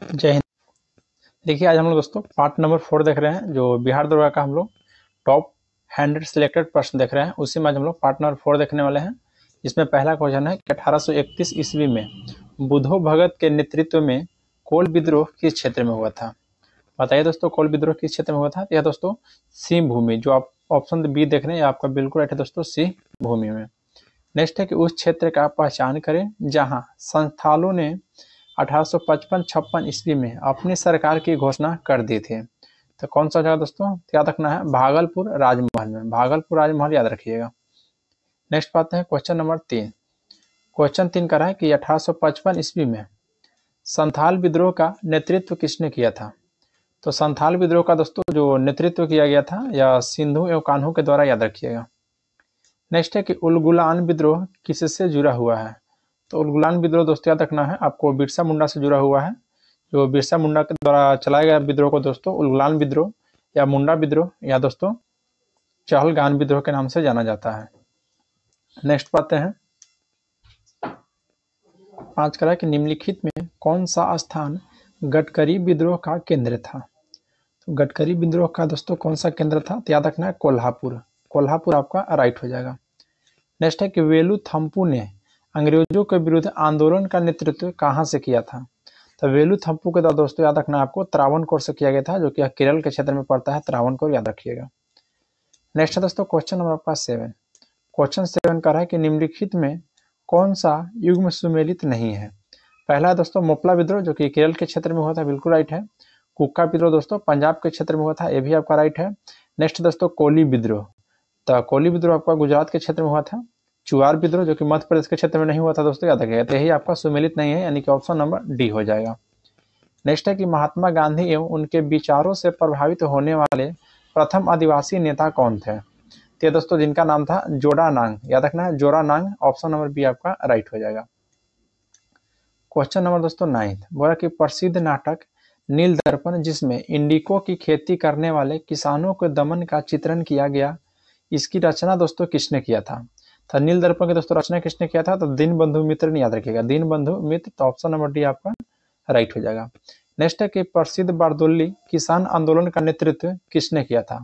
जय हिंद। देखिए आज हम लोग दोस्तों पार्ट नंबर 4 देख रहे हैं, जो बिहार दरोगा का हम लोग टॉप 100 सिलेक्टेड प्रश्न देख रहे हैं। उसी में आज हम लोग पार्ट नंबर 4 देखने वाले हैं, जिसमें पहला क्वेश्चन है कि 1831 ईस्वी में बुधो भगत के नेतृत्व में कोल विद्रोह किस क्षेत्र में हुआ था? बताइए दोस्तों, कोल विद्रोह किस क्षेत्र में हुआ था? यह दोस्तों सिंह भूमि, जो आप ऑप्शन बी देख रहे हैं आपका बिल्कुल राइट है दोस्तों, सिंह भूमि में। नेक्स्ट है कि उस क्षेत्र का पहचान करें जहां संस्थालों ने 1855-56 ईस्वी में अपनी सरकार की घोषणा कर दी थी। तो कौन सा जगह दोस्तों याद रखना है? भागलपुर राजमहल में। भागलपुर राजमहल याद रखिएगा। नेक्स्ट पाते हैं क्वेश्चन नंबर 3। क्वेश्चन 3 का है कि 1855 ईस्वी में संथाल विद्रोह का नेतृत्व किसने किया था? तो संथाल विद्रोह का दोस्तों जो नेतृत्व किया गया था या सिंधु एवं कान्हू के द्वारा, याद रखिएगा। नेक्स्ट है कि उलगुलान विद्रोह किससे जुड़ा हुआ है? तो उलगुलान विद्रोह दोस्तों याद रखना है आपको, बिरसा मुंडा से जुड़ा हुआ है। जो बिरसा मुंडा के द्वारा चलाया गया विद्रोह को दोस्तों उलगुलान विद्रोह या मुंडा विद्रोह या दोस्तों चहलगान विद्रोह के नाम से जाना जाता है। नेक्स्ट पाते हैं 5 का कि निम्नलिखित में कौन सा स्थान गडकरी विद्रोह का केंद्र था? तो गडकरी विद्रोह का दोस्तों कौन सा केंद्र था? तो याद रखना है कोल्हापुर। कोल्हापुर आपका राइट हो जाएगा। नेक्स्ट है कि वेलुथम्पू ने अंग्रेजों के विरुद्ध आंदोलन का नेतृत्व कहाँ से किया था? तो वेलुथम्पू के द्वारा दोस्तों याद रखना आपको त्रावणकोर से किया गया था, जो कि केरल के क्षेत्र में पड़ता है। त्रावणकोर याद रखिएगा। नेक्स्ट है दोस्तों क्वेश्चन नंबर आपका 7। क्वेश्चन 7 का है कि निम्नलिखित में कौन सा युग्म सुमेलित नहीं है? पहला है दोस्तों मोपला विद्रोह, जो कि केरल के क्षेत्र में हुआ था, बिल्कुल राइट है। कुक्का विद्रोह दोस्तों पंजाब के क्षेत्र में हुआ था, ये भी आपका राइट है। नेक्स्ट दोस्तों कोली विद्रोह, तो कोली विद्रोह आपका गुजरात के क्षेत्र में हुआ था। चुआर विद्रोह जो कि मध्य प्रदेश के क्षेत्र में नहीं हुआ था दोस्तों, याद रखिएगा। तो यही आपका सुमेलित नहीं है, यानी कि ऑप्शन नंबर डी हो जाएगा। नेक्स्ट है कि महात्मा गांधी एवं उनके विचारों से प्रभावित होने वाले प्रथम आदिवासी नेता कौन थे? तो दोस्तों जिनका नाम था जोरानांग, याद रखना है जोरानांग। ऑप्शन नंबर बी आपका राइट हो जाएगा। क्वेश्चन नंबर दोस्तों 9 बोला कि प्रसिद्ध नाटक नील दर्पण, जिसमें इंडिको की खेती करने वाले किसानों के दमन का चित्रण किया गया, इसकी रचना दोस्तों किसने किया था? तो नील दर्पण की दोस्तों रचना किसने किया था? तो दीनबंधु मित्र ने, याद रखिएगा दीनबंधु मित्र। तो ऑप्शन नंबर डी आपका राइट हो जाएगा। नेक्स्ट है कि प्रसिद्ध बारदोली किसान आंदोलन का नेतृत्व किसने किया था?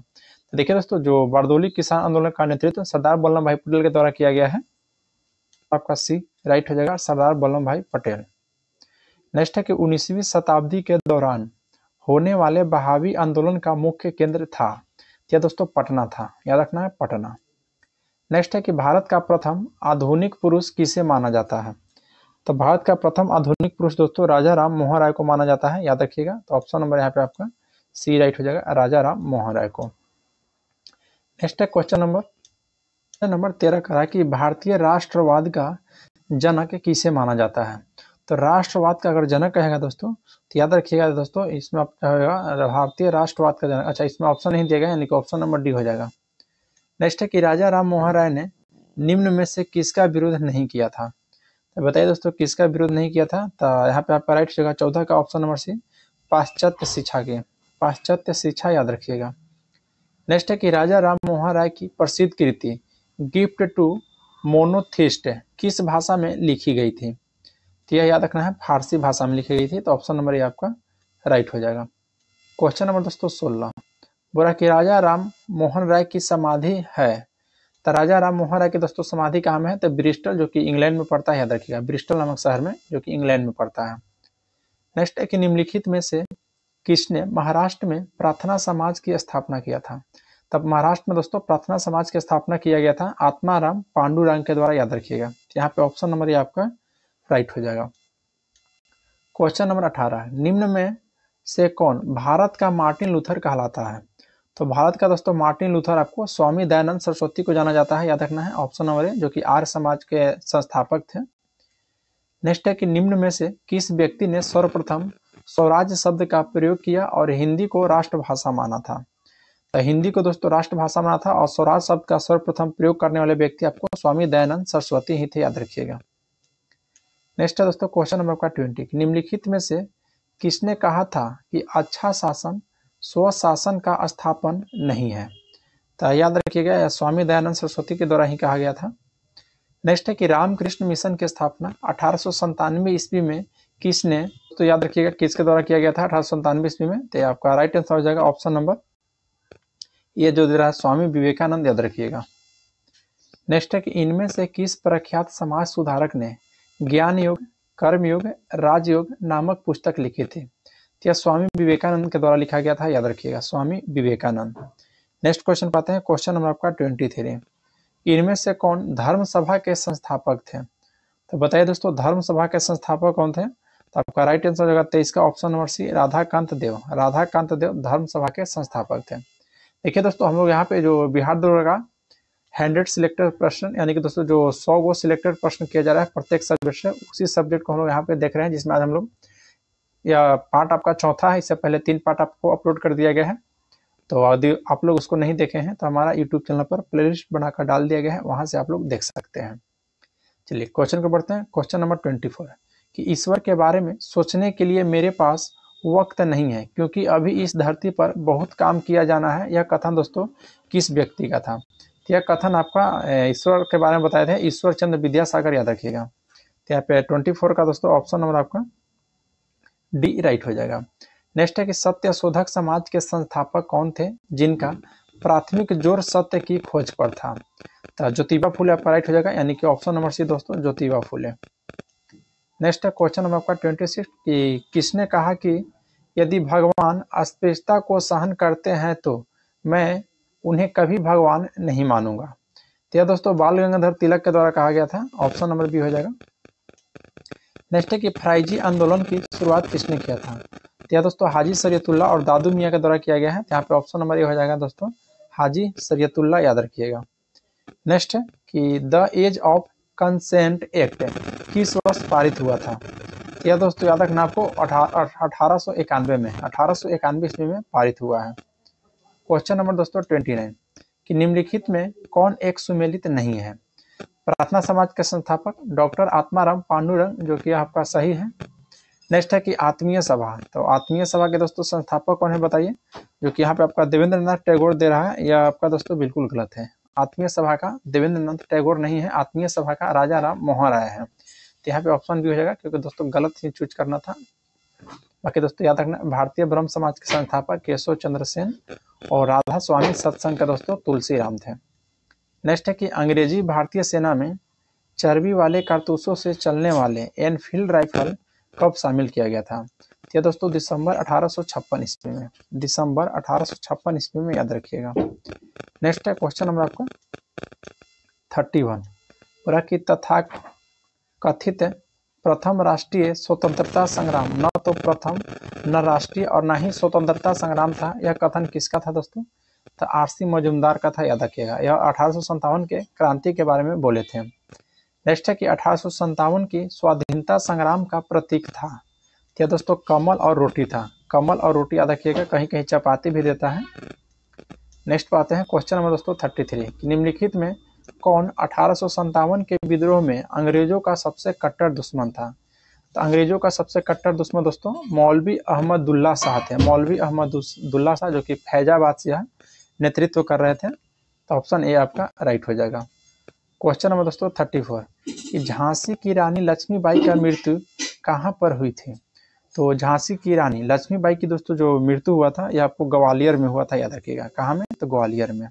तो देखिए दोस्तों जो बारदोली किसान आंदोलन का नेतृत्व सरदार वल्लभ भाई पटेल के द्वारा किया गया है। आपका सी राइट हो जाएगा, सरदार वल्लभ भाई पटेल। नेक्स्ट है कि 19वीं शताब्दी के दौरान होने वाले बहावी आंदोलन का मुख्य केंद्र था, या दोस्तों पटना था, याद रखना है पटना। नेक्स्ट है कि भारत का प्रथम आधुनिक पुरुष किसे माना जाता है? तो भारत का प्रथम आधुनिक पुरुष दोस्तों राजा राम मोहन राय को माना जाता है, याद रखिएगा। तो ऑप्शन नंबर यहाँ पे आपका सी राइट हो जाएगा, राजा राम मोहन राय को। नेक्स्ट है क्वेश्चन नंबर 13 का है कि भारतीय राष्ट्रवाद का जनक किसे माना जाता है? तो राष्ट्रवाद का अगर जनक कहेगा दोस्तों तो याद रखिएगा दोस्तों, इसमें होगा भारतीय राष्ट्रवाद का जनक। अच्छा, इसमें ऑप्शन नहीं दिया गया, यानी कि ऑप्शन नंबर डी हो जाएगा। नेक्स्ट है कि राजा राम मोहन राय ने निम्न में से किसका विरोध नहीं किया था? तो बताइए दोस्तों किसका विरोध नहीं किया था? तो यहाँ पे आपका राइट जगह 14 का ऑप्शन नंबर सी, पाश्चात्य शिक्षा के। पाश्चात्य शिक्षा याद रखिएगा। नेक्स्ट है कि राजा राम मोहन राय की प्रसिद्ध कृति गिफ्ट टू मोनोथिस्ट किस भाषा में लिखी गई थी? तो यह याद रखना है फारसी भाषा में लिखी गई थी। तो ऑप्शन नंबर ये आपका राइट हो जाएगा। क्वेश्चन नंबर दोस्तों 16 बोला कि राजा राम मोहन राय की समाधि है। तो राजा राम मोहन राय की दोस्तों समाधि कहाँ में है? तो ब्रिस्टल, जो कि इंग्लैंड में पड़ता है, याद रखिएगा ब्रिस्टल नामक शहर में, जो कि इंग्लैंड में पड़ता है। नेक्स्ट है कि निम्नलिखित में से किसने महाराष्ट्र में प्रार्थना समाज की स्थापना किया था? तब महाराष्ट्र में दोस्तों प्रार्थना समाज की स्थापना किया गया था आत्माराम पांडुरंग के द्वारा, याद रखिएगा। यहाँ पे ऑप्शन नंबर ये आपका राइट हो जाएगा। क्वेश्चन नंबर 18 निम्न में से कौन भारत का मार्टिन लूथर कहलाता है? तो भारत का दोस्तों मार्टिन लूथर आपको स्वामी दयानंद सरस्वती को जाना जाता है, याद रखना है ऑप्शन नंबर ए, जो कि आर्य समाज के संस्थापक थे। नेक्स्ट है कि निम्न में से किस व्यक्ति ने सर्वप्रथम स्वराज शब्द का प्रयोग किया और हिंदी को राष्ट्रभाषा माना था? तो हिंदी को दोस्तों राष्ट्रभाषा माना था और स्वराज शब्द का सर्वप्रथम प्रयोग करने वाले व्यक्ति आपको स्वामी दयानंद सरस्वती ही थे, याद रखिएगा। नेक्स्ट है दोस्तों क्वेश्चन नंबर आपका 20 निम्नलिखित में से किसने कहा था कि अच्छा शासन स्वशासन का स्थापन नहीं है? तो याद रखिएगा यह स्वामी दयानंद सरस्वती के द्वारा ही कहा गया था। नेक्स्ट है कि रामकृष्ण मिशन की स्थापना 1897 ईस्वी में किसने दोस्तों याद रखिएगा किसके द्वारा किया गया था 1897 ईस्वी में। तो आपका राइट आंसर हो जाएगा ऑप्शन नंबर ये जो दे रहा है स्वामी विवेकानंद, याद रखिएगा। नेक्स्ट है कि इनमें से किस प्रख्यात समाज सुधारक ने ज्ञान योग, कर्मयोग, राजयोग नामक पुस्तक लिखी थी? तो यह स्वामी विवेकानंद के द्वारा लिखा गया था, याद रखिएगा, स्वामी विवेकानंद। नेक्स्ट क्वेश्चन पाते हैं, क्वेश्चन नंबर आपका 23। इनमें से कौन धर्म सभा के संस्थापक थे? तो बताइए दोस्तों धर्म सभा के संस्थापक कौन थे? तो आपका राइट आंसर होगा 23 का ऑप्शन नंबर सी, राधाकांत देव। राधाकांत देव धर्म सभा के संस्थापक थे। देखिए दोस्तों हम लोग यहाँ पे जो बिहार द्वारा का 100 सिलेक्टेड प्रश्न, यानी कि दोस्तों जो 100 गो सिलेक्टेड प्रश्न किया जा रहा है प्रत्येक सब्जेक्ट से, उसी सब्जेक्ट को हम लोग यहाँ पे देख रहे हैं, जिसमें आज हम लोग यह पार्ट आपका चौथा है। इससे पहले 3 पार्ट आपको अपलोड कर दिया गया है, तो यदि आप लोग उसको नहीं देखे हैं तो हमारा यूट्यूब चैनल पर प्लेलिस्ट बनाकर डाल दिया गया है, वहां से आप लोग देख सकते हैं। चलिए क्वेश्चन को बढ़ते हैं। क्वेश्चन नंबर 24 कि ईश्वर के बारे में सोचने के लिए मेरे पास वक्त नहीं है क्योंकि अभी इस धरती पर बहुत काम किया जाना है। यह कथन दोस्तों किस व्यक्ति का था? तो यह कथन आपका ईश्वर के बारे में बताए थे ईश्वर चंद्र विद्यासागर, याद रखिएगा। तो यहाँ पे 24 का दोस्तों ऑप्शन नंबर आपका डी राइट हो जाएगा। नेक्स्ट है कि सत्य शोधक समाज के संस्थापक कौन थे जिनका प्राथमिक जोर सत्य की खोज पर था? तो ज्योतिबा फुले आपका राइट हो जाएगा, यानी कि ऑप्शन नंबर सी दोस्तों ज्योतिबा फुले। नेक्स्ट है क्वेश्चन नंबर आपका 26 कि किसने कहा कि यदि भगवान अस्पृश्यता को सहन करते हैं तो मैं उन्हें कभी भगवान नहीं मानूंगा? तो यह दोस्तों बाल गंगाधर तिलक के द्वारा कहा गया था, ऑप्शन नंबर बी हो जाएगा। नेक्स्ट है कि फराइजी आंदोलन की शुरुआत किसने किया था? तो यह दोस्तों हाजी शरीयतुल्लाह और दादू मियाँ के द्वारा किया गया है। यहाँ पे ऑप्शन नंबर ए हो जाएगा दोस्तों हाजी शरीयतुल्लाह, याद रखिएगा। नेक्स्ट है कि the age of consent act किस वर्ष पारित हुआ था? यह दोस्तों याद रखना आपको 1891 में, 1891 ईस्वी में पारित हुआ है। क्वेश्चन नंबर दोस्तों 29 कि निम्नलिखित में कौन एक सुमेलित नहीं है? प्रार्थना समाज के संस्थापक डॉक्टर आत्माराम पांडुरंग, जो कि आपका सही है। नेक्स्ट है कि आत्मीय सभा, तो आत्मीय सभा के दोस्तों संस्थापक कौन है बताइए? जो कि यहाँ पे आपका देवेंद्र नाथ टैगोर दे रहा है, यह आपका दोस्तों बिल्कुल गलत है। आत्मीय सभा का देवेंद्र नाथ टैगोर नहीं है, आत्मीय सभा का राजा राम मोहन राय है। तो यहाँ पे ऑप्शन भी हो जाएगा क्योंकि दोस्तों गलत ही चूज करना था। बाकी दोस्तों याद रखना भारतीय ब्रह्म समाज के संस्थापक केशव चंद्र सेन और राधा स्वामी सत्संग के दोस्तों तुलसी राम थे। नेक्स्ट है कि अंग्रेजी भारतीय सेना में चर्बी वाले कारतूसों से चलने वाले एनफील्ड राइफल कब शामिल किया गया था? यह दोस्तों दिसंबर 1856 ईस्वी में, दिसंबर 1856 ईस्वी में, याद रखिएगा। नेक्स्ट है क्वेश्चन नंबर आपका 31 पूरा कि तथा कथित प्रथम राष्ट्रीय स्वतंत्रता संग्राम न तो प्रथम न राष्ट्रीय और न ही स्वतंत्रता संग्राम था, यह कथन किसका था दोस्तों? तो आरसी मजूमदार का था, याद रखिएगा। यह 1857 के क्रांति के बारे में बोले थे। नेक्स्ट है कि 1857 की स्वाधीनता संग्राम का प्रतीक था। यह दोस्तों कमल और रोटी था, कमल और रोटी, याद रखिएगा। कहीं कहीं चपाती भी देता है। नेक्स्ट पाते हैं क्वेश्चन नंबर दोस्तों 33 कि निम्नलिखित में कौन 1857 के विद्रोह में अंग्रेजों का सबसे कट्टर दुश्मन था? तो अंग्रेजों का सबसे कट्टर दुश्मन दोस्तों मौलवी अहमदुल्ला शाह थे, मौलवी अहमदुल्ला शाह, जो कि फैजाबाद से नेतृत्व कर रहे थे। तो ऑप्शन ए आपका राइट हो जाएगा। क्वेश्चन नंबर दोस्तों 34 कि झांसी की रानी लक्ष्मीबाई का मृत्यु कहाँ पर हुई थी? तो झांसी की रानी लक्ष्मीबाई की दोस्तों जो मृत्यु हुआ था यह आपको ग्वालियर में हुआ था, याद रखिएगा। कहाँ में? तो ग्वालियर में।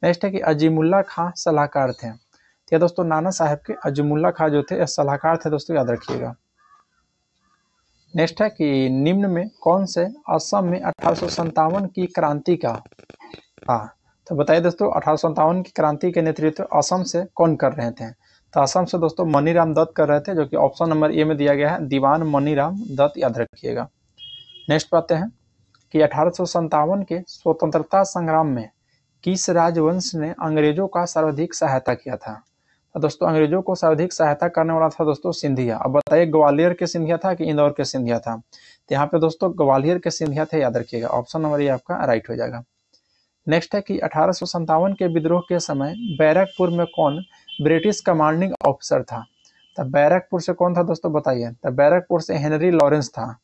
नेक्स्ट है कि अजीमुल्ला खां सलाहकार थे। तो यह दोस्तों नाना साहब के अजीमुल्ला खां जो थे सलाहकार थे दोस्तों, याद रखिएगा। नेक्स्ट है कि निम्न में कौन से असम में 1857 की क्रांति का तो बताइए दोस्तों 1857 की क्रांति के नेतृत्व असम से कौन कर रहे थे? तो असम से दोस्तों मनीराम दत्त कर रहे थे, जो कि ऑप्शन नंबर ए में दिया गया है, दीवान मनीराम दत्त, याद रखिएगा। नेक्स्ट पाते हैं कि 1857 के स्वतंत्रता संग्राम में किस राजवंश ने अंग्रेजों का सर्वाधिक सहायता किया था? तो दोस्तों अंग्रेजों को सर्वाधिक सहायता करने वाला था दोस्तों सिंधिया। अब बताइए ग्वालियर के सिंधिया था कि इंदौर के सिंधिया था? तो यहाँ पे दोस्तों ग्वालियर के सिंधिया थे, याद रखिएगा। ऑप्शन नंबर ए आपका राइट हो जाएगा। नेक्स्ट है कि 1857 के विद्रोह के समय बैरकपुर में कौन ब्रिटिश कमांडिंग ऑफिसर था? तो बैरकपुर से कौन था दोस्तों बताइए? तो बैरकपुर से हेनरी लॉरेंस था,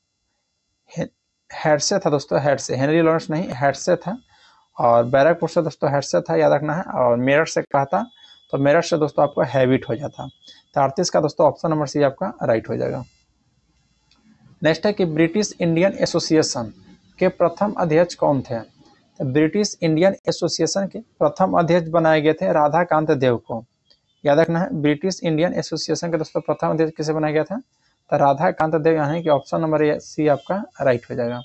हेडसे था दोस्तों, हेडसे, हेनरी लॉरेंस नहीं, हेडसे था। और बैरकपुर से दोस्तों हेडसे था, याद रखना है। और मेरठ से कहा था, तो मेरठ से दोस्तों आपका हैबिट हो जाता। तो 38 का दोस्तों ऑप्शन नंबर सी आपका राइट हो जाएगा। नेक्स्ट है कि ब्रिटिश इंडियन एसोसिएशन के प्रथम अध्यक्ष कौन थे? तो ब्रिटिश इंडियन एसोसिएशन के प्रथम अध्यक्ष बनाए गए थे राधाकांत देव को। याद रखना है, ब्रिटिश इंडियन एसोसिएशन के दोस्तों प्रथम अध्यक्ष किसे बनाया गया था? तो राधाकांत देव, यानी कि ऑप्शन नंबर सी आपका राइट हो जाएगा।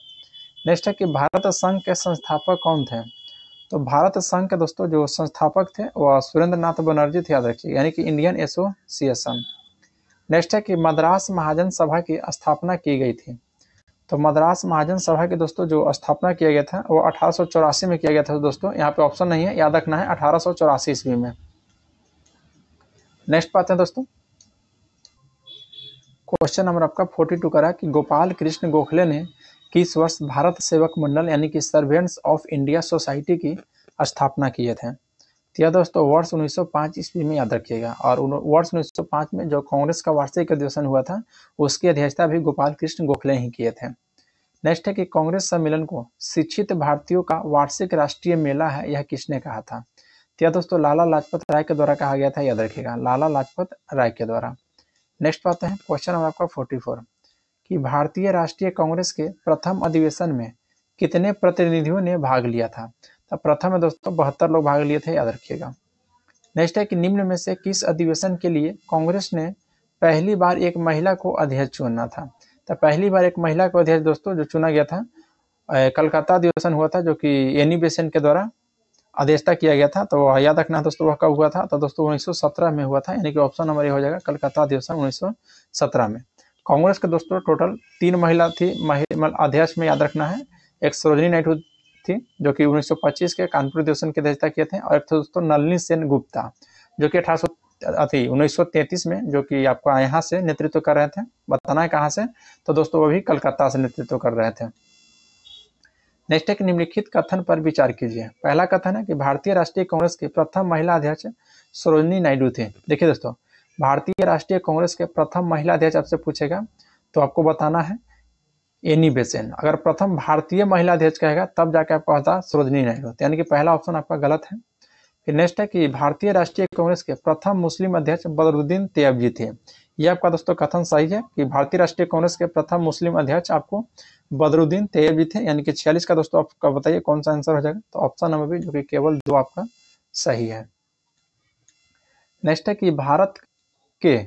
नेक्स्ट है कि भारत संघ के संस्थापक कौन थे? तो भारत संघ के दोस्तों जो संस्थापक थे वह सुरेंद्र नाथ बनर्जी थे, याद रखिए, यानी कि इंडियन एसोसिएशन। नेक्स्ट है कि मद्रास महाजन सभा की स्थापना की गई थी। तो मद्रास महाजन सभा के दोस्तों जो स्थापना किया गया था वो 1884 में किया गया था दोस्तों, यहाँ पे ऑप्शन नहीं है, याद रखना है 1884 ईस्वी में। नेक्स्ट पाते हैं दोस्तों, क्वेश्चन नंबर आपका 42 करा कि गोपाल कृष्ण गोखले ने किस वर्ष भारत सेवक मंडल यानी कि सर्वेंट्स ऑफ इंडिया सोसाइटी की स्थापना किए थे? तो यह दोस्तों वर्ष 1905 ईस्वी में, याद रखिएगा। और वर्ष 1905 में जो कांग्रेस का वार्षिक अधिवेशन हुआ था उसकी अध्यक्षता भी गोपाल कृष्ण गोखले ही किए थे। नेक्स्ट है कि कांग्रेस सम्मेलन को शिक्षित भारतीयों का वार्षिक राष्ट्रीय मेला है, यह किसने कहा था? तो यह दोस्तों लाला लाजपत राय के द्वारा कहा गया था, याद रखिएगा, लाला लाजपत राय के द्वारा। नेक्स्ट पाते हैं क्वेश्चन नंबर आपका 44 कि भारतीय राष्ट्रीय कांग्रेस के प्रथम अधिवेशन में कितने प्रतिनिधियों ने भाग लिया था? तो प्रथम में दोस्तों 72 लोग भाग लिए थे, याद रखिएगा। नेक्स्ट है कि निम्न में से किस अधिवेशन के लिए कांग्रेस ने पहली बार एक महिला को अध्यक्ष चुना था? तो पहली बार एक महिला को अध्यक्ष दोस्तों जो चुना गया था कलकत्ता अधिवेशन हुआ था, जो कि एनी बेसेंट के द्वारा अध्यक्षता किया गया था। तो याद रखना दोस्तों वह कब हुआ था? तो दोस्तों 1917 में हुआ था, यानी कि ऑप्शन नंबर ए हो जाएगा, कलकत्ता अधिवेशन 1917 में। कांग्रेस के दोस्तों टोटल 3 महिला थी अध्यक्ष में, याद रखना है। एक सरोजिनी नायडू थी जो कि 1925 के कानपुर अधिवेशन की अध्यक्षता किए थे, और एक दोस्तों नलिनी सेन गुप्ता जो कि 1933 में, जो कि आपका यहाँ से नेतृत्व कर रहे थे। बताना है कहाँ से? तो दोस्तों वो भी कलकत्ता से नेतृत्व कर रहे थे। नेक्स्ट एक निम्नलिखित कथन पर विचार कीजिए। पहला कथन है कि भारतीय राष्ट्रीय कांग्रेस के प्रथम महिला अध्यक्ष सरोजिनी नायडू थे। देखिए दोस्तों, भारतीय राष्ट्रीय कांग्रेस के प्रथम महिला अध्यक्ष आपसे पूछेगा तो आपको बताना है एनी बेसेंट। अगर प्रथम भारतीय महिला अध्यक्ष कहेगा तब जाके आपको आता सरोजिनी नायडू, यानी कि पहला ऑप्शन आपका गलत है। फिर नेक्स्ट है कि भारतीय राष्ट्रीय कांग्रेस के प्रथम मुस्लिम अध्यक्ष बदरुद्दीन तैयबजी थे। यह आपका दोस्तों कथन सही है कि भारतीय राष्ट्रीय कांग्रेस के प्रथम मुस्लिम अध्यक्ष आपको बदरुद्दीन तैयबजी थे, यानी कि 46 का दोस्तों आपका बताइए कौन सा आंसर हो जाएगा? तो ऑप्शन नंबर बी, जो कि केवल 2 आपका सही है। नेक्स्ट है कि भारत के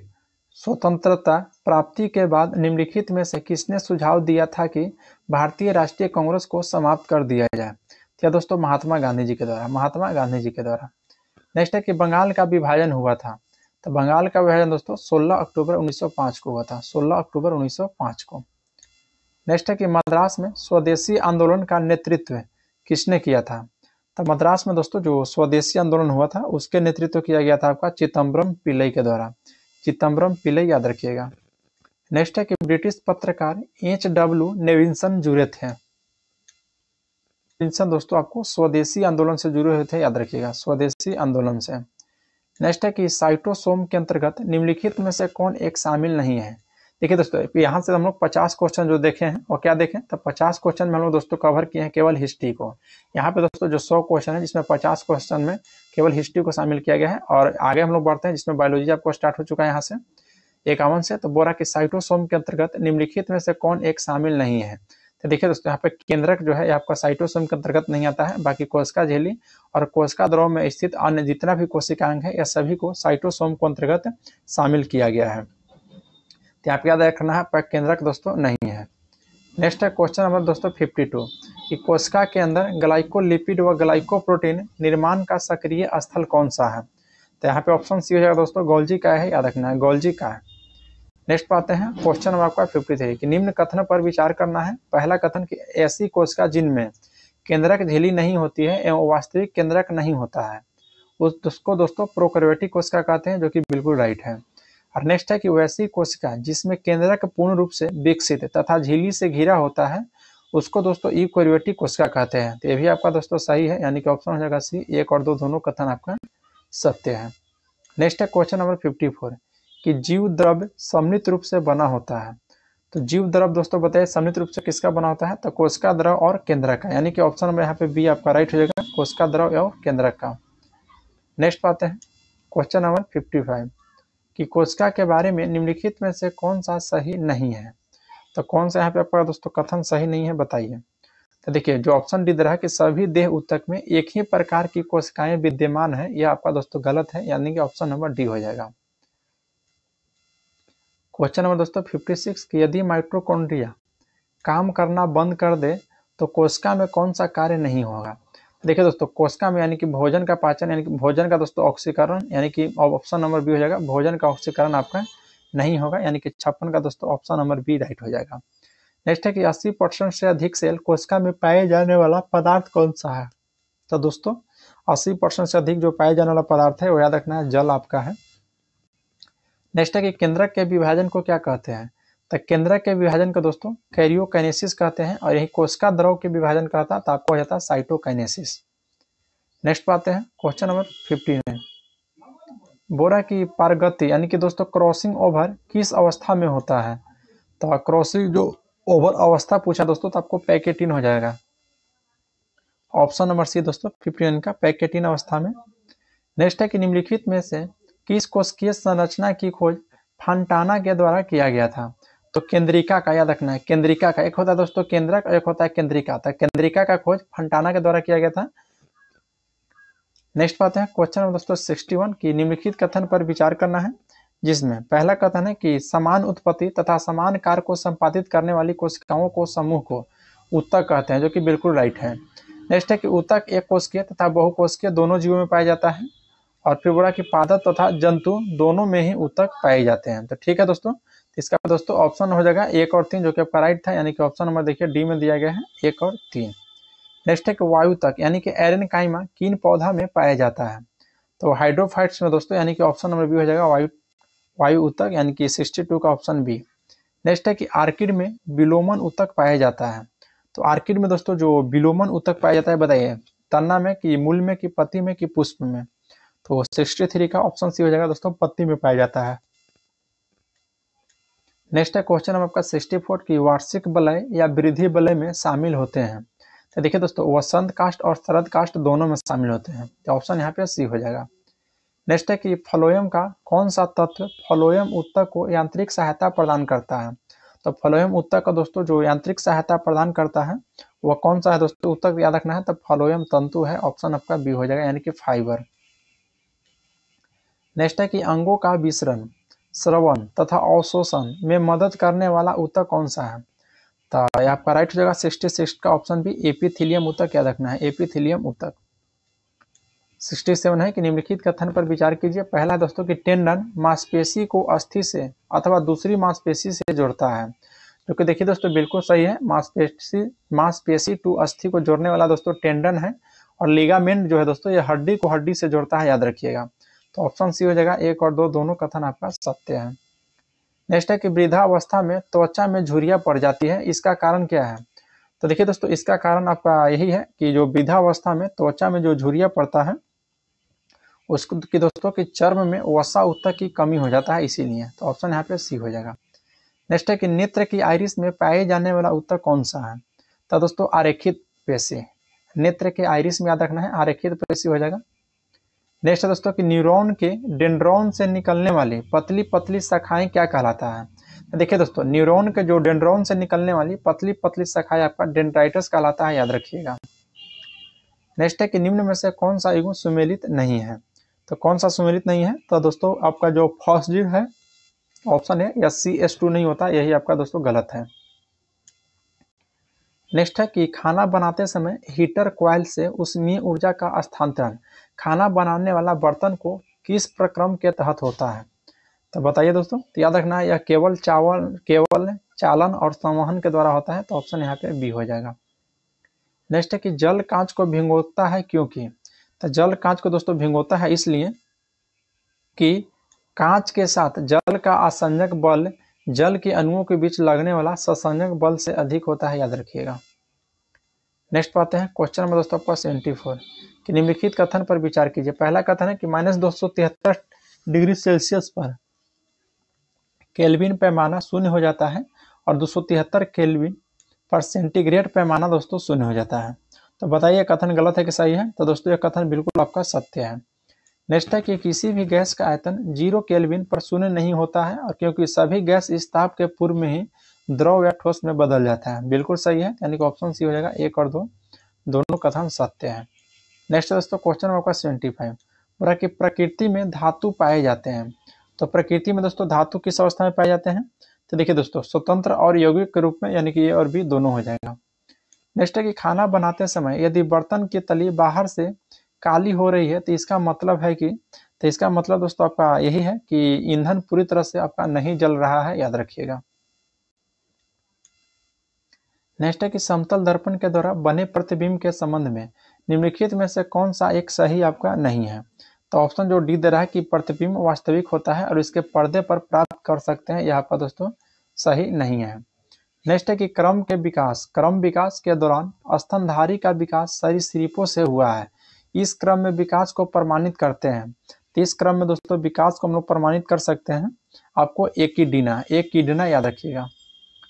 स्वतंत्रता प्राप्ति के बाद निम्नलिखित में से किसने सुझाव दिया था कि भारतीय राष्ट्रीय कांग्रेस को समाप्त कर दिया जाए? क्या दोस्तों महात्मा गांधी जी के द्वारा, महात्मा गांधी जी के द्वारा। नेक्स्ट है कि बंगाल का विभाजन हुआ था। तो बंगाल का विभाजन दोस्तों 16 अक्टूबर 1905 को हुआ था, 16 अक्टूबर 1905 को। नेक्स्ट है कि मद्रास में स्वदेशी आंदोलन का नेतृत्व किसने किया था? तो मद्रास में दोस्तों जो स्वदेशी आंदोलन हुआ था उसके नेतृत्व किया गया था आपका चिदम्बरम पिल्लई के द्वारा, चिदम्बरम पिल्लई, याद रखिएगा। नेक्स्ट है कि ब्रिटिश पत्रकार H.W. नेविल्सन जुड़े थे। नेविल्सन दोस्तों आपको स्वदेशी आंदोलन से जुड़े हुए थे, याद रखिएगा, स्वदेशी आंदोलन से। नेक्स्ट है कि साइटोसोम के अंतर्गत निम्नलिखित में से कौन एक शामिल नहीं है? देखिए दोस्तों यहाँ से हम लोग 50 क्वेश्चन जो देखे हैं और क्या देखें, तो 50 क्वेश्चन में हम लोग दोस्तों कवर किए हैं केवल हिस्ट्री को। यहाँ पे दोस्तों जो 100 क्वेश्चन है जिसमें 50 क्वेश्चन में केवल हिस्ट्री को शामिल किया गया है। और आगे हम लोग बढ़ते हैं जिसमें बायोलॉजी आपको स्टार्ट हो चुका है यहाँ से 51 से। तो बोरा कि साइटोसोम के अंतर्गत निम्नलिखित में से कौन एक शामिल नहीं है? तो देखिए दोस्तों यहाँ पे केंद्रक जो है आपका साइटोसोम के अंतर्गत नहीं आता है, बाकी कोशिका झिल्ली और कोशिका द्रव में स्थित अन्य जितना भी कोशिकांग है या सभी को साइटोसोम के अंतर्गत शामिल किया गया है। तो यहाँ पे याद रखना है पर केंद्रक दोस्तों नहीं है। नेक्स्ट है क्वेश्चन नंबर दोस्तों 52 कि कोशिका के अंदर ग्लाइकोलिपिड व ग्लाइकोप्रोटीन निर्माण का सक्रिय स्थल कौन सा है? तो यहाँ पे ऑप्शन सी हो जाएगा दोस्तों, गोल्जी का है, याद रखना है, गोल्जी का है। नेक्स्ट पाते हैं क्वेश्चन नंबर आपका 53 कि निम्न कथन पर विचार करना है। पहला कथन कि ऐसी कोशिका जिनमें केंद्रक झिल्ली नहीं होती है एवं वास्तविक केंद्रक नहीं होता है उसको दोस्तों प्रोकैरियोटिक कोशिका कहते हैं, जो कि बिल्कुल राइट है। और नेक्स्ट है कि वैसी कोशिका जिसमें केंद्रक पूर्ण रूप से विकसित तथा झिल्ली से घिरा होता है उसको दोस्तों यूकैरियोटिक कोशिका कहते हैं। तो ये भी आपका दोस्तों सही है, यानी कि ऑप्शन हो जाएगा सी, 1 और 2 दोनों कथन आपका सत्य है। नेक्स्ट है क्वेश्चन नंबर 54 कि जीव द्रव्य सम्मिलित रूप से बना होता है। तो जीव द्रव्य दोस्तों बताइए सम्मिलित रूप से किसका बना होता है? तो कोशिका द्रव और केंद्रक का, यानी कि ऑप्शन नंबर यहाँ पे बी आपका राइट हो जाएगा, कोशिका द्रव और केंद्रक का। नेक्स्ट पाते हैं क्वेश्चन नंबर 55 कि कोशिका के बारे में निम्नलिखित में से कौन सा सही नहीं है? तो कौन सा यहाँ पे आपका दोस्तों कथन सही नहीं है बताइए। तो देखिए जो ऑप्शन डी दे रहा है कि सभी देह ऊतक में एक ही प्रकार की कोशिकाएं विद्यमान है, यह आपका दोस्तों गलत है, यानी कि ऑप्शन नंबर डी हो जाएगा। क्वेश्चन नंबर दोस्तों 56 कि यदि माइटोकॉन्ड्रिया काम करना बंद कर दे तो कोशिका में कौन सा कार्य नहीं होगा। देखिए दोस्तों कोशिका में यानी कि भोजन का पाचन यानी कि भोजन का दोस्तों ऑक्सीकरण यानी कि ऑप्शन नंबर बी हो जाएगा, भोजन का ऑक्सीकरण आपका नहीं होगा, यानी कि 56 का दोस्तों ऑप्शन नंबर बी राइट हो जाएगा। नेक्स्ट है कि 80% से अधिक सेल कोशिका में पाए जाने वाला पदार्थ कौन सा है। तो दोस्तों 80% से अधिक जो पाए जाने वाला पदार्थ है वो याद रखना है जल आपका है। नेक्स्ट है कि केंद्रक के विभाजन को क्या कहते हैं। तो केंद्रक के विभाजन को दोस्तों कैरियोकाइनेसिस कहते हैं, और यही कोशिका द्रव के विभाजन कहता है तो आपको हो जाता है साइटोकाइनेसिस। नेक्स्ट पाते हैं क्वेश्चन नंबर 15 में, बोरा की पारगति यानी कि दोस्तों क्रॉसिंग ओवर किस अवस्था में होता है। तो क्रॉसिंग जो ओवर अवस्था पूछा दोस्तों तो आपको पैकेटिन हो जाएगा, ऑप्शन नंबर सी दोस्तों 15 का पैकेटिन अवस्था में। नेक्स्ट है कि निम्नलिखित में से किस कोशिकीय संरचना की खोज फंटाना के द्वारा किया गया था। तो केंद्रिका का याद रखना है, केंद्रिका का एक होता है दोस्तों केंद्रक और एक होता है केंद्रिका, तो केंद्रिका का खोज फंटाना के द्वारा किया गया था। नेक्स्ट पाते हैं क्वेश्चन नंबर दोस्तों 61 की निम्नलिखित कथन पर विचार करना है, जिसमें पहला कथन है कि समान उत्पत्ति तथा समान कार्य को संपादित करने वाली कोशिकाओं को समूह को ऊतक कहते हैं, जो कि बिल्कुल राइट है। नेक्स्ट है कि ऊतक एक कोशिकीय तथा बहुकोशिकीय दोनों जीवों में पाया जाता है, और फिर बोला कि पादप तथा जंतु दोनों में ही ऊतक पाए जाते हैं। तो ठीक है दोस्तों, इसका दोस्तों ऑप्शन हो जाएगा 1 और 3 जो कि आपका राइट था, यानी कि ऑप्शन नंबर देखिए डी में दिया गया है 1 और 3। नेक्स्ट है कि वायुतक यानी कि एरेनकाइमा किन पौधा में पाया जाता है। तो हाइड्रोफाइट्स में दोस्तों, यानी कि ऑप्शन नंबर बी हो जाएगा वायु ऊतक, यानी कि 62 का ऑप्शन बी। नेक्स्ट है कि आर्किड में विलोमन ऊतक पाया जाता है। तो आर्किड में दोस्तों जो विलोमन ऊतक पाया जाता है बताइए, तना में कि मूल में कि पत्ती में कि पुष्प में। तो 63 का ऑप्शन सी हो जाएगा दोस्तों, पत्ती में पाया जाता है। नेक्स्ट है क्वेश्चन नंबर आपका 64 की वार्षिक वलय या वृद्धि वलय में शामिल होते हैं। तो देखिए दोस्तों वसंत काष्ठ और शरद काष्ठ दोनों में शामिल होते हैं, तो ऑप्शन यहाँ पे सी हो जाएगा। नेक्स्ट है कि फ्लोएम का कौन सा तत्व फ्लोएम ऊतक को यांत्रिक सहायता प्रदान करता है। तो फ्लोएम ऊतक का दोस्तों जो यांत्रिक सहायता प्रदान करता है वह कौन सा है दोस्तों, ऊतक याद रखना है, तो फ्लोएम तंतु है, ऑप्शन आपका बी हो जाएगा, यानी कि फाइबर। नेक्स्ट है कि अंगों का विसरण, श्रवण तथा अवशोषण में मदद करने वाला ऊतक कौन सा है। तो आपका राइट हो जाएगा 66 का ऑप्शन भी एपिथेलियम ऊतक याद रखना है, एपिथेलियम ऊतक। 67 है कि निम्नलिखित कथन पर विचार कीजिए। पहला दोस्तों कि टेंडन मांसपेशी को अस्थि से अथवा दूसरी मांसपेशी से जोड़ता है, जो कि देखिए दोस्तों बिल्कुल सही है, मांसपेशी टू अस्थि को जोड़ने वाला दोस्तों टेंडन है, और लिगामेंट जो है दोस्तों ये हड्डी को हड्डी से जोड़ता है, याद रखिएगा। तो ऑप्शन सी हो जाएगा, 1 और 2 दोनों कथन आपका सत्य है। नेक्स्ट है कि वृद्धावस्था में त्वचा में झुर्रियां पड़ जाती है, इसका कारण क्या है। तो देखिए दोस्तों इसका कारण आपका यही है कि जो वृद्धावस्था में त्वचा में जो झुर्रियां पड़ता है उसको कि दोस्तों कि चर्म में वसा ऊतक की कमी हो जाता है, इसीलिए। तो ऑप्शन यहाँ पे सी हो जाएगा। नेक्स्ट है कि नेत्र की आइरिस में पाए जाने वाला ऊतक कौन सा है। तो दोस्तों आरेखित पेशी, नेत्र के आइरिस में याद रखना है आरेखित पेशी हो जाएगा। नेक्स्ट है दोस्तों कि न्यूरॉन के डेंड्रॉन से निकलने वाली पतली पतली शाखाएं क्या कहलाता है। तो देखिए दोस्तों न्यूरॉन के जो डेंड्रॉन से निकलने वाली पतली पतली शाखाएं आपका डेंड्राइटस कहलाता है, याद रखिएगा। नेक्स्ट है कि निम्न में से कौन सा युग्म सुमेलित नहीं है। तो कौन सा सुमेलित नहीं है, तो दोस्तों आपका जो फॉस्फेट है ऑप्शन है या CS2 नहीं होता, यही आपका दोस्तों गलत है। नेक्स्ट है कि खाना बनाते समय हीटर कॉइल से उष्मीय ऊर्जा का स्थानांतरण खाना बनाने वाला बर्तन को किस प्रक्रम के तहत होता है। तो बताइए दोस्तों, तो याद रखना है यह केवल चालन और संवहन के द्वारा होता है, तो ऑप्शन यहाँ पे बी हो जाएगा। नेक्स्ट है कि जल कांच को भिगोता है क्योंकि। तो जल कांच को दोस्तों भिगोता है इसलिए कि कांच के साथ जल का आसंजक बल जल के अणुओं के बीच लगने वाला ससंजक बल से अधिक होता है, याद रखिएगा। नेक्स्ट पाते हैं क्वेश्चन नंबर दोस्तों आपका 74 कि निम्नलिखित कथन पर विचार कीजिए। पहला कथन है कि -273 डिग्री सेल्सियस पर केल्विन पैमाना शून्य हो जाता है, और 273 केल्विन पर सेंटीग्रेड पैमाना दोस्तों शून्य हो जाता है। तो बताइए कथन गलत है कि सही है। तो दोस्तों यह कथन बिल्कुल आपका सत्य है। नेक्स्ट है कि किसी भी गैस का आयतन 0 केल्विन पर शून्य नहीं होता है, और क्योंकि सभी गैस इस ताप के पूर्व में ही द्रव या ठोस में बदल जाता है। बिल्कुल सही है, यानी कि ऑप्शन सी हो जाएगा, 1 और 2 दोनों कथन सत्य है। नेक्स्ट दोस्तों क्वेश्चन आपका 75 बोला कि प्रकृति में धातु पाए जाते हैं। तो प्रकृति में दोस्तों धातु किस अवस्था में पाए जाते हैं? तो देखिए दोस्तों, स्वतंत्र और यौगिक के रूप में, यानी कि ये और भी दोनों हो जाएगा। नेक्स्ट है कि खाना बनाते समय यदि बर्तन की तली बाहर से काली हो रही है तो इसका मतलब है कि, तो इसका मतलब दोस्तों आपका यही है कि ईंधन पूरी तरह से आपका नहीं जल रहा है, याद रखिएगा। नेक्स्ट है कि समतल दर्पण के द्वारा बने प्रतिबिंब के संबंध में निम्नलिखित में से कौन सा एक सही आपका नहीं है? तो ऑप्शन जो डी दे रहा है कि प्रतिबिंब वास्तविक होता है और इसके पर्दे पर प्राप्त कर सकते हैं, यह आपका दोस्तों सही नहीं है। नेक्स्ट है कि क्रम विकास के दौरान स्तनधारी का विकास सरीसृपों से हुआ है। इस क्रम में विकास को प्रमाणित करते हैं। तो इस क्रम में दोस्तों विकास को हम लोग प्रमाणित कर सकते हैं, आपको एकिडना याद रखिएगा।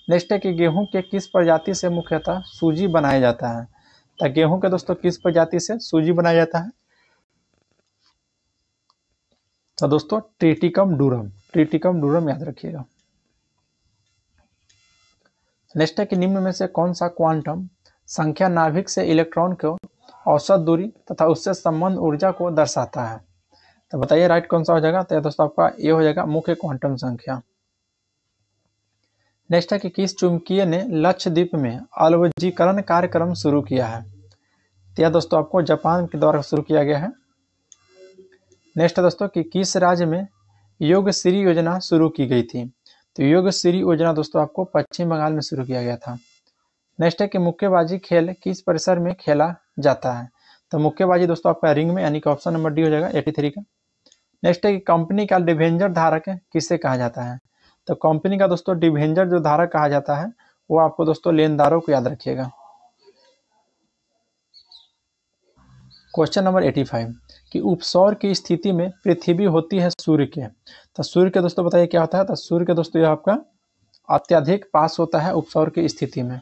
नेक्स्ट है कि गेहूं के किस प्रजाति से मुख्यतः सूजी बनाया जाता है? तो गेहूं के दोस्तों किस प्रजाति से सूजी बनाया जाता है? तो दोस्तों ट्रिटिकम डूरम याद रखिएगा। नेक्स्ट है कि निम्न में से कौन सा क्वांटम संख्या नाभिक से इलेक्ट्रॉन को औसत दूरी तथा उससे संबंध ऊर्जा को दर्शाता है? तो बताइए राइट कौन सा हो जाएगा? तो दोस्तों आपका ये हो जाएगा मुख्य क्वांटम संख्या। नेक्स्ट है कि किस चुंबकीय ने लक्षद्वीप में अलवजीकरण कार्यक्रम शुरू किया है? तो यह दोस्तों आपको जापान के द्वारा शुरू किया गया है। नेक्स्ट है दोस्तों कि किस राज्य में योगश्री योजना शुरू की गई थी? तो योगश्री योजना दोस्तों आपको पश्चिम बंगाल में शुरू किया गया था। नेक्स्ट है कि मुक्केबाजी खेल किस परिसर में खेला जाता है? तो मुक्केबाजी दोस्तों आपका रिंग में, यानी कि ऑप्शन नंबर डी हो जाएगा 83 का। नेक्स्ट है कि कंपनी का डिवेंजर धारक किसे कहा जाता है? तो कंपनी का दोस्तों डिवेंजर जो धारक कहा जाता है वो आपको दोस्तों लेनदारों को याद रखिएगा। क्वेश्चन नंबर 85 कि उपसौर की स्थिति में पृथ्वी होती है सूर्य के। तो सूर्य के दोस्तों बताइए क्या होता है? तो सूर्य के दोस्तों यह आपका अत्यधिक पास होता है उपसौर की स्थिति में।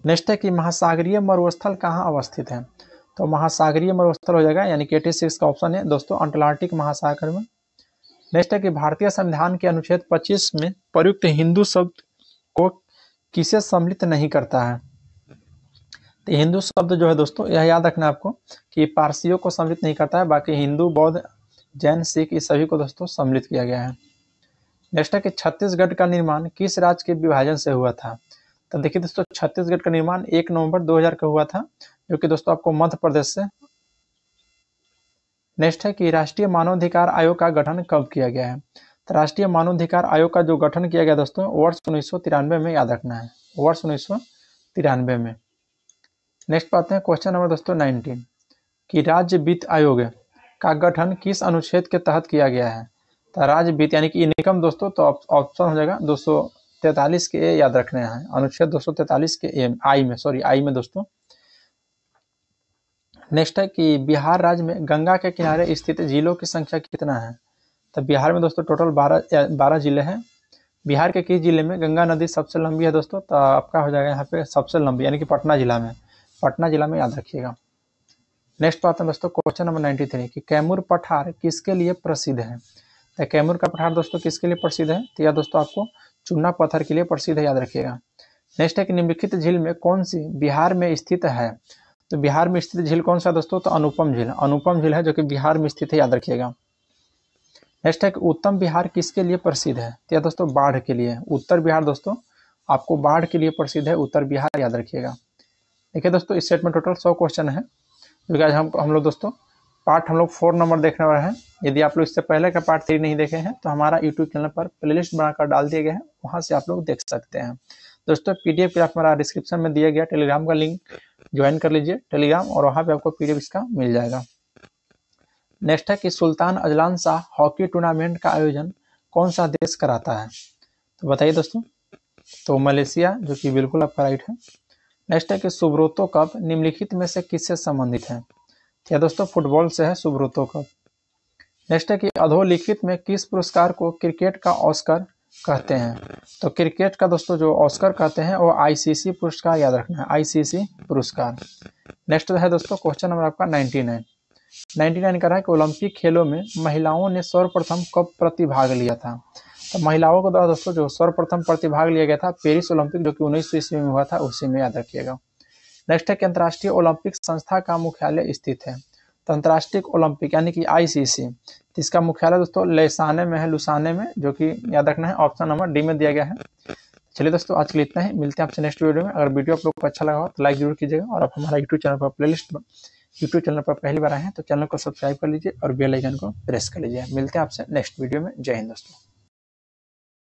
नेक्स्ट है कि महासागरीय मरुस्थल कहाँ अवस्थित है? तो महासागरीय मरुस्थल हो जाएगा, यानी कि 86 का ऑप्शन है दोस्तों अटलांटिक महासागर में। नेक्स्ट है कि भारतीय संविधान के अनुच्छेद 25 में प्रयुक्त हिंदू शब्द को किसे सम्मिलित नहीं करता है? तो हिंदू शब्द जो है दोस्तों यह याद रखना आपको कि पारसियों को सम्मिलित नहीं करता है, बाकी हिंदू, बौद्ध, जैन, सिख इस सभी को दोस्तों सम्मिलित किया गया है। नेक्स्ट है कि छत्तीसगढ़ का निर्माण किस राज्य के विभाजन से हुआ था? तो देखिए दोस्तों छत्तीसगढ़ का निर्माण 1 नवंबर 2000 का हुआ था, जो कि दोस्तों आपको मध्य प्रदेश से। नेक्स्ट है कि राष्ट्रीय मानवाधिकार आयोग का गठन कब किया गया है? तो राष्ट्रीय मानवाधिकार आयोग का जो गठन किया गया दोस्तों वर्ष 1993 में, याद रखना है, वर्ष 1993 में। नेक्स्ट पाते हैं क्वेश्चन नंबर दोस्तों 19 कि राज्य वित्त आयोग का गठन किस अनुच्छेद के तहत किया गया है? तो राज्य वित्त यानी कि इनकम दोस्तों, तो ऑप्शन हो जाएगा 243 के ए याद रखने हैं, अनुच्छेद 243 के आई में दोस्तों। नेक्स्ट है कि बिहार राज्य में गंगा के किनारे स्थित जिलों की संख्या कितना है? तो बिहार में दोस्तों टोटल 12 जिले हैं। बिहार के किस जिले में गंगा नदी सबसे लंबी है दोस्तों? तो आपका हो जाएगा यहाँ पे सबसे लंबी, यानी कि पटना जिला में याद रखिएगा। नेक्स्ट पाते हैं दोस्तों क्वेश्चन नंबर 93 कि कैमूर पठार किसके लिए प्रसिद्ध है? तो कैमूर का पठार दोस्तों किसके लिए प्रसिद्ध है? तो यह दोस्तों आपको चूना पत्थर के लिए प्रसिद्ध है, याद रखिएगा। नेक्स्ट है कि निम्नलिखित झील में कौन सी बिहार में स्थित है? तो बिहार में स्थित झील कौन सा दोस्तों? तो अनुपम झील है, जो कि बिहार में स्थित है, याद रखिएगा। नेक्स्ट है कि उत्तम बिहार किसके लिए प्रसिद्ध है? तो यह दोस्तों बाढ़ के लिए। उत्तर बिहार दोस्तों आपको बाढ़ के लिए प्रसिद्ध है, उत्तर बिहार, याद रखिएगा। देखिए दोस्तों इस सेट में टोटल 100 क्वेश्चन है, जो आज हम लोग दोस्तों पार्ट 4 नंबर देखने वाले हैं। यदि आप लोग इससे पहले का पार्ट 3 नहीं देखे हैं तो हमारा यूट्यूब चैनल पर प्लेलिस्ट बनाकर डाल दिए गए हैं, वहां से आप लोग देख सकते हैं। दोस्तों पीडीएफ आप हमारा डिस्क्रिप्शन में दिया गया टेलीग्राम का लिंक ज्वाइन कर लीजिए टेलीग्राम, और वहाँ पे आपको पीडीएफ इसका मिल जाएगा। नेक्स्ट है कि Sultan Azlan Shah hockey tournament का आयोजन कौन सा देश कराता है? तो बताइए दोस्तों। तो मलेशिया, जो कि बिल्कुल आपका राइट है। नेक्स्ट है कि सुब्रोतो कप निम्नलिखित में से किससे संबंधित है? क्या दोस्तों फुटबॉल से है सुब्रोतो कप। नेक्स्ट है कि अधोलिखित में किस पुरस्कार को क्रिकेट का ऑस्कर कहते हैं? तो क्रिकेट का दोस्तों जो ऑस्कर कहते हैं वो आईसीसी पुरस्कार, याद रखना है, आईसीसी पुरस्कार। नेक्स्ट है दोस्तों क्वेश्चन नंबर आपका 99 कह रहा है कि ओलंपिक खेलों में महिलाओं ने सर्वप्रथम कब प्रतिभाग लिया था? तो महिलाओं के द्वारा दोस्तों जो सर्वप्रथम प्रतिभाग लिया गया था पेरिस ओलंपिक जो कि 1900 ईस्वी में हुआ था, उसी में याद रखिएगा। नेक्स्ट है कि अंतर्राष्ट्रीय ओलंपिक संस्था का मुख्यालय स्थित है। तो अंतर्राष्ट्रीय ओलंपिक यानी कि आईसीसी, इसका मुख्यालय दोस्तों लुसाने में है, लुसाने में, जो कि याद रखना है ऑप्शन नंबर डी में दिया गया है। चलिए दोस्तों आज के लिए इतना ही, मिलते हैं आपसे नेक्स्ट वीडियो में। अगर वीडियो आप लोग को अच्छा लगा हो तो लाइक जरूर कीजिएगा, और आप हमारा यूट्यूब चैनल पर पहली बार आए हैं तो चैनल को सब्सक्राइब कर लीजिए और बेल आइकन को प्रेस कर लीजिए। मिलते हैं आपसे नेक्स्ट वीडियो में। जय हिंद दोस्तों।